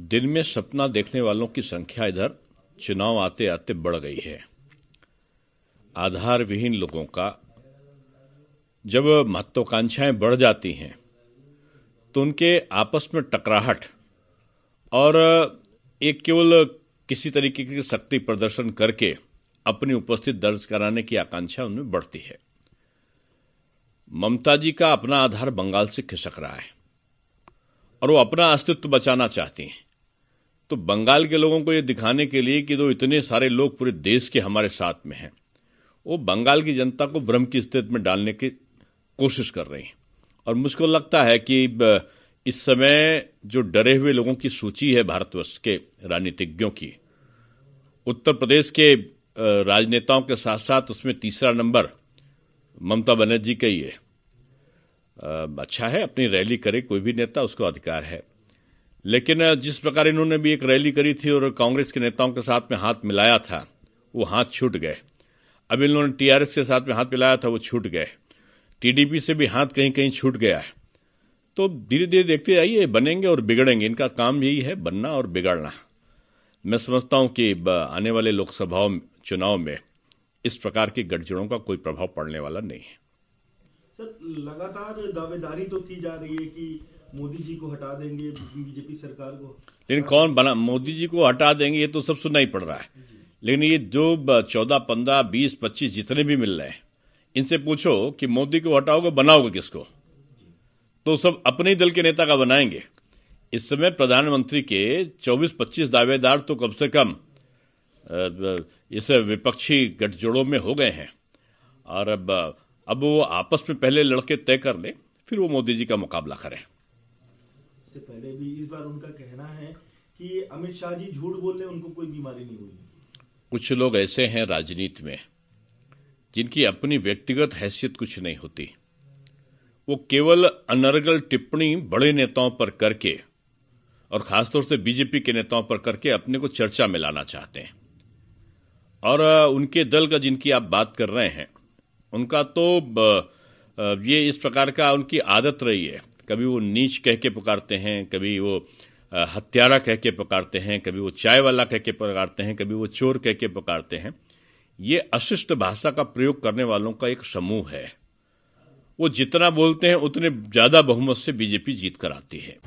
दिन में सपना देखने वालों की संख्या इधर चुनाव आते आते बढ़ गई है। आधार विहीन लोगों का जब महत्वाकांक्षाएं बढ़ जाती हैं तो उनके आपस में टकराहट और एक केवल किसी तरीके की शक्ति प्रदर्शन करके अपनी उपस्थिति दर्ज कराने की आकांक्षा उनमें बढ़ती है। ममता जी का अपना आधार बंगाल से खिसक रहा है और वो अपना अस्तित्व बचाना चाहती हैं। तो बंगाल के लोगों को ये दिखाने के लिए कि जो इतने सारे लोग पूरे देश के हमारे साथ में हैं, वो बंगाल की जनता को भ्रम की स्थिति में डालने की कोशिश कर रही हैं। और मुझको लगता है कि इस समय जो डरे हुए लोगों की सूची है भारतवर्ष के राजनीतिज्ञों की, उत्तर प्रदेश के राजनेताओं के साथ साथ उसमें तीसरा नंबर ममता बनर्जी का ही है। अच्छा है, अपनी रैली करे कोई भी नेता, उसको अधिकार है, लेकिन जिस प्रकार इन्होंने भी एक रैली करी थी और कांग्रेस के नेताओं के साथ में हाथ मिलाया था, वो हाथ छूट गए। अब इन्होंने टीआरएस के साथ में हाथ मिलाया था, वो छूट गए। टीडीपी से भी हाथ कहीं कहीं छूट गया है। तो धीरे धीरे देखते जाइए, बनेंगे और बिगड़ेंगे। इनका काम यही है, बनना और बिगड़ना। मैं समझता हूं कि आने वाले लोकसभा चुनाव में इस प्रकार की गठजोड़ों का कोई प्रभाव पड़ने वाला नहीं है। सर, लगातार दावेदारी तो की जा रही है कि मोदी जी को हटा देंगे बीजेपी सरकार को, लेकिन कौन बना मोदी जी को हटा देंगे, ये तो सब सुनना ही पड़ रहा है। लेकिन ये जो 14, 15, 20, 25 जितने भी मिल रहे हैं, इनसे पूछो कि मोदी को हटाओगे, बनाओगे किसको? तो सब अपने ही दल के नेता का बनाएंगे। इस समय प्रधानमंत्री के 24-25 दावेदार तो कम से कम इस विपक्षी गठजोड़ों में हो गए हैं। और अब वो आपस में पहले लड़के तय कर ले, फिर वो मोदी जी का मुकाबला करें। इससे पहले भी इस बार उनका कहना है कि अमित शाह जी झूठ बोल रहे, उनको कोई बीमारी नहीं हुई। कुछ लोग ऐसे हैं राजनीति में जिनकी अपनी व्यक्तिगत हैसियत कुछ नहीं होती। वो केवल अनर्गल टिप्पणी बड़े नेताओं पर करके और खासतौर से बीजेपी के नेताओं पर करके अपने को चर्चा में लाना चाहते हैं। और उनके दल का जिनकी आप बात कर रहे हैं, उनका तो ये इस प्रकार का उनकी आदत रही है। कभी वो नीच कह के पुकारते हैं, कभी वो हत्यारा कह के पुकारते हैं, कभी वो चाय वाला कह के पुकारते हैं, कभी वो चोर कह के पुकारते हैं। ये अशिष्ट भाषा का प्रयोग करने वालों का एक समूह है। वो जितना बोलते हैं उतने ज्यादा बहुमत से बीजेपी जीत कर आती है।